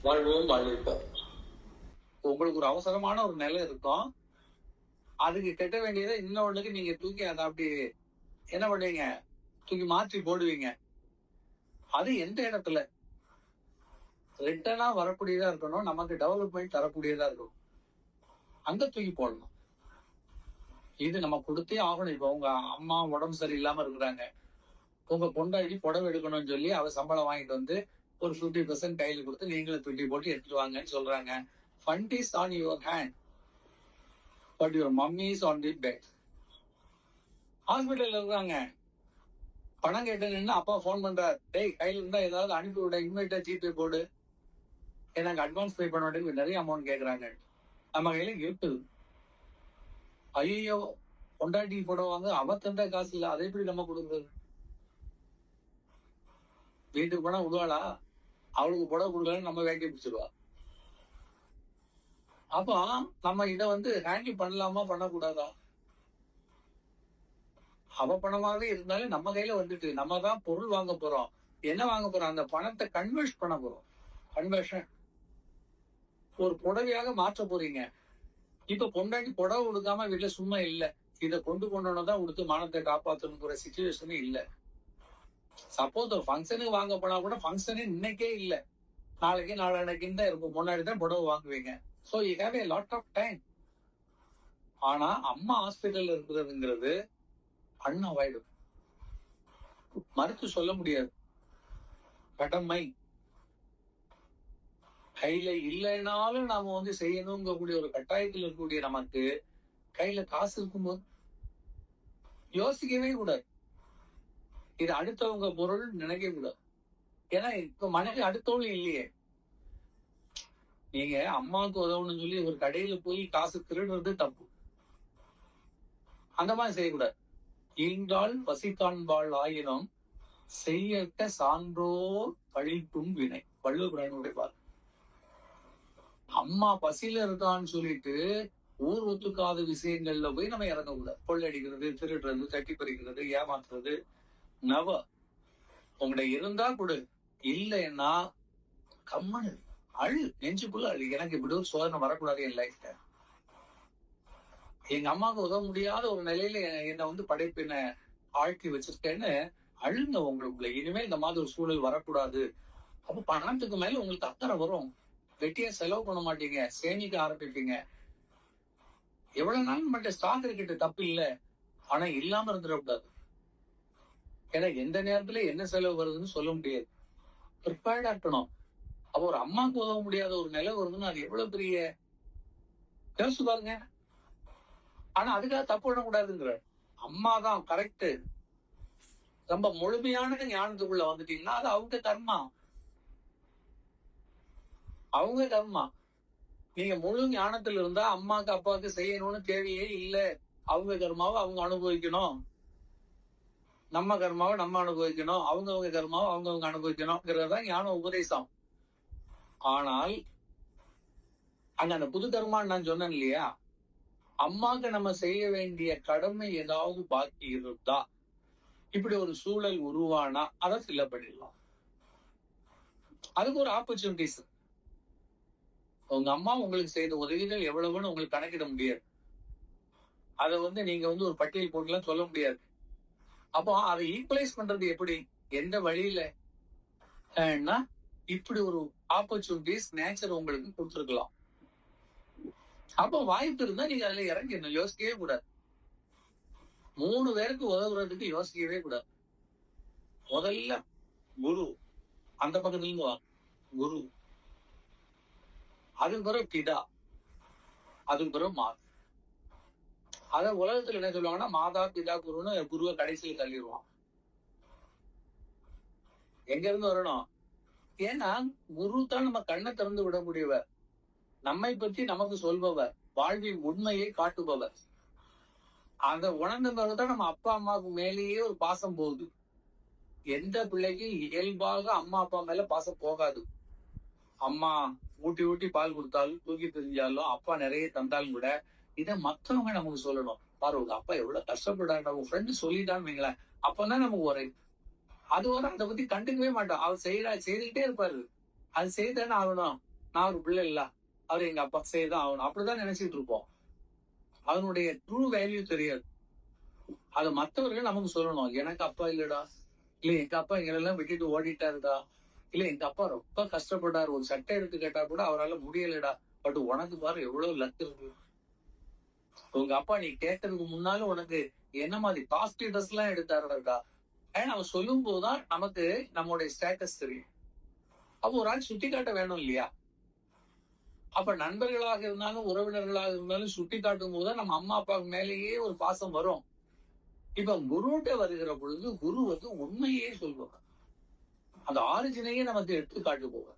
வாழ்வோம் வாழ்விப்போம். உங்களுக்கு ஒரு அவசரமான ஒரு நிலை இருக்கும். அதுக்கு கட்ட வேண்டியதை இன்னொன்னுக்கு நீங்க தூக்கி அதை அப்படி என்ன பண்ணுவீங்க, தூக்கி மாற்றி போடுவீங்க. அது எந்த இடத்துல ரிட்டர்னா வரக்கூடியதா இருக்கணும், நமக்கு டெவலப்மெண்ட் தரக்கூடியதா இருக்கணும், அங்க தூக்கி போடணும். இது நம்ம கொடுத்தே ஆகணும். இப்போ உங்க அம்மா உடம்பு சரியில்லாம இருக்கிறாங்க, உங்க பொண்டாட்டி புடவை எடுக்கணும்னு சொல்லி அவ சம்பளம் வாங்கிட்டு வந்து ஒரு 50% கையில கொடுத்து நீங்களும் துட்டி போட்டு எடுத்துட்டு வாங்கன்னு சொல்றாங்க. Fund is on your hand, but your mummy is on the bed. ஹாஸ்பிட்டல்ல இருக்காங்க, பணம் கேட்டேன்னு அப்பா போன் பண்றாரு, டேய் கையில இருந்தா ஏதாவது அனுப்பி விட, இன்வைட்டா ஜிபே போடு, எனக்கு அட்வான்ஸ் பே பண்ண வேண்டியது நிறைய அமௌண்ட் கேட்கறாங்க. நம்ம கையில இருக்குது. ஐயோ பொண்டாட்டி போடுவாங்க, அவ தந்த காசு இல்ல, அதை எப்படி நம்ம கொடுக்குறது? வீட்டுக்கு போனா விடுவாளா? அவளுக்கு புடவை கொடுக்கலன்னு நம்ம வேட்டி பிடிச்சிருவா. அப்போ நம்ம இதை ஹேண்டில் பண்ணலாமா பண்ணக்கூடாதா? அவ பணமாவே இருந்தாலும் நம்ம கையில வந்துட்டு நம்ம தான் பொருள் வாங்க போறோம். என்ன வாங்க போறோம்? அந்த பணத்தை கன்வெர்ட் பண்ண போறோம். கன்வர்ஷன் ஒரு புடவையாக மாற்ற போறீங்க. இப்ப பொண்டாட்டி புடவை கொடுக்காம வீட்டுல சும்மா இல்ல, இதை கொண்டுதான் உடுத்து மானத்தை காப்பாற்றணுங்கிற சிச்சுவேஷனே இல்ல. சப்போஸ் ஒரு ஃபங்க்ஷனுக்கு வாங்க போனா கூட ஃபங்க்ஷனே இன்னைக்கே இல்ல, நாளைக்கு நாளானைக்குன்னு தான் இருக்கும். முன்னாடி தான் புடவை வாங்குவீங்க. So you have a lot of time. ஆனா அம்மா ஹாஸ்பிட்டல்ல இருக்கிறதுங்கிறது அன்அவாய்டபிள், மறுத்து சொல்ல முடியாது. கடமை கையில இல்லைனாலும் நாம செய்யணுங்கக்கூடிய ஒரு கட்டாயத்தில் இருக்கக்கூடிய நமக்கு கையில காசு இருக்கும்போது யோசிக்கவே கூடாது. இது அடுத்தவங்க பொருள் நினைக்க கூடாது. ஏன்னா இப்ப மனைவி அடுத்தவங்க இல்லையே. நீங்க அம்மாவுக்கு உதவணும்னு சொல்லி ஒரு கடையில போய் காசு திருடுறது தப்பு. அந்த மாதிரி செய்யக்கூடாது. ஈண்டால் பசிக்காண்பாள் ஆயினும் செய்யட்ட சான்றோர் பழிக்கும் வினை, வள்ளுவனுடைய பாரு. அம்மா பசியில இருக்கான்னு சொல்லிட்டு ஊர் ஒத்துக்காத விஷயங்கள்ல போய் நம்ம இறங்கக்கூடாது. கொள்ளடிக்கிறது, திருடுறது, தட்டி பறிக்கிறது, ஏமாத்துறது நவ. உங்கள்கிட்ட இருந்தா கொடு, இல்லைன்னா கம்மனு அழு, நெஞ்சுக்குள்ள அழு. எனக்கு இப்படி ஒரு சோதனை வரக்கூடாது என் லைஃப்ல. எங்க அம்மாவுக்கு உதவ முடியாத ஒரு நிலையில என்னை படைப்பின ஆழ்த்தி வச்சிருக்கேன்னு அழுங்க உங்களுக்குள்ள. இனிமேல் இந்த மாதிரி ஒரு சூழல் வரக்கூடாது. அப்ப பணத்துக்கு மேல உங்களுக்கு அக்கறை வரும். வெட்டியா செலவு பண்ண மாட்டீங்க, சேமிக்க ஆரம்பிப்பீங்க. எவ்வளவு நாள் மட்டும் ஸ்டாக் இருக்கிட்டு தப்பு இல்ல, ஆனா இல்லாம இருந்துடக்கூடாது. ஏன்னா எந்த நேரத்துல என்ன செலவு வருதுன்னு சொல்ல முடியாது. ப்ரிப்பேர்டா இருக்கணும். அப்ப ஒரு அம்மாவுக்கு உதவ முடியாத ஒரு நிலை வருதுன்னு அது எவ்வளவு பெரிய யோசிச்சு பாருங்க. ஆனா அதுக்காக தப்பு பண்ணக்கூடாதுங்கிற அம்மா தான் கரெக்ட். ரொம்ப முழுமையான ஞானத்துக்குள்ள வந்துட்டீங்கன்னா அது அவங்க கர்மா, அவங்க கர்மா. நீங்க முழு ஞானத்துல இருந்தா அம்மாக்கு அப்பாவுக்கு செய்யணும்னு தேவையே இல்லை. அவங்க கர்மாவை அவங்க அனுபவிக்கணும், நம்ம கர்மாவை நம்ம அனுபவிக்கணும், அவங்க கர்மாவை அவங்க அனுபவிக்கணும்ங்கிறதான் ஞான உபதேசம். ஆனால் அங்க அந்த புது கர்மான்னு நான் சொன்னேன் இல்லையா, அம்மாக்கு நம்ம செய்ய வேண்டிய கடமை ஏதாவது பாக்கி இருந்தா இப்படி ஒரு சூழல் உருவானா அதை ஃபில் பண்ணிடலாம். அதுக்கு ஒரு ஆப்பர்ச்சுனிட்டிஸ். உங்க அம்மா உங்களுக்கு செய்த உதவிகள் எவ்வளவுன்னு உங்களுக்கு கணக்கிட முடியாது. அதை நீங்க ஒரு பட்டியல் போட்டுலாம் சொல்ல முடியாது. அப்போ அதை ஈக்குவலைஸ் பண்றது எப்படி, எந்த வழியில? இப்படி ஒரு ஆப்பர்ச்சுனிட்டிஸ் நேச்சர் உங்களுக்கு கொடுத்துருக்கலாம். அப்போ வாய்ப்பு இருந்தா நீங்க அதுல இறங்கிடணும், யோசிக்கவே கூடாது. 3 பேருக்கு உதவுறதுக்கு யோசிக்கவே கூடாது. முதல்ல குரு, அந்த பக்கத்துல இருந்து வா, குரு. அதுக்கு பிறகு பிதா, அதுக்கு பிறகு மாதா. அத உலகத்துல என்ன சொல்லுவாங்கன்னா மாதா பிதா குருன்னு குருவை கடைசியில் தள்ளிடுவான். எங்க இருந்து வரணும்? ஏன்னா குரு தான் நம்ம கண்ணை திறந்து விடக்கூடியவர், நம்மை பற்றி நமக்கு சொல்பவர், வாழ்வின் உண்மையை காட்டுபவர். அந்த உணர்ந்த பிறகுதான் நம்ம அப்பா அம்மாவுக்கு மேலேயே ஒரு பாசம் போகுது. எந்த பிள்ளைக்கு இயல்பாக அம்மா அப்பா மேல பாசம் போகாது? அம்மா ஊட்டி ஊட்டி பால் கொடுத்தாலும் தூக்கி தெரிஞ்சாலும் அப்பா நிறைய தந்தாலும் கூட இதை மற்றவங்க நமக்கு சொல்லணும். பாரு உங்க அப்பா எவ்வளவு கஷ்டப்படாங்க, உங்க ஃப்ரெண்டு சொல்லிட்டான்னு வைங்களேன், அப்பதான் நமக்கு ஒரு அது அதை பத்தி கண்டுக்கவே மாட்டோம். அவர் செய்யறா செய்துக்கிட்டே இருப்பாரு, அது செய்தானே ஆகணும். நான் ஒரு பிள்ளை இல்ல, அவர் எங்க அப்பா செய்யதான் ஆகணும், அப்படிதான் நினைச்சிட்டு இருப்போம். அதனுடைய ட்ரூ வேல்யூ தெரியாது. அது மத்தவர்கள் நமக்கு சொல்லணும். எனக்கு அப்பா இல்லடா, இல்ல எங்க அப்பா எங்களெல்லாம் விட்டுட்டு ஓடிட்டாருடா, இல்ல எங்க அப்பா ரொம்ப கஷ்டப்பட்டாரு, ஒரு சட்டை எடுத்து கேட்டா கூட அவரால முடியலடா. பட் உனக்கு பாரு எவ்வளவு லக் இருக்கு. உங்க அப்பா நீ கேட்கறதுக்கு முன்னாலும் உனக்கு என்ன மாதிரி காஸ்ட்லி ட்ரெஸ் எல்லாம் எடுத்தாருடா. ஏன்னா அவன் சொல்லும் போதுதான் நமக்கு நம்மளுடைய ஸ்டேட்டஸ் தெரியும். அப்போ ஒரு ஆள் சுட்டி காட்ட வேணும் இல்லையா? அப்ப நண்பர்களாக இருந்தாலும் உறவினர்களாக இருந்தாலும் சுட்டி காட்டும் போதுதான் நம்ம அம்மா அப்பா மேலேயே ஒரு பாசம் வரும். இப்ப குருட்ட வருகிற பொழுது குரு உண்மையே சொல்லுவாங்க. அந்த ஆரிஜினையே நமக்கு எடுத்து காட்டு போவார்.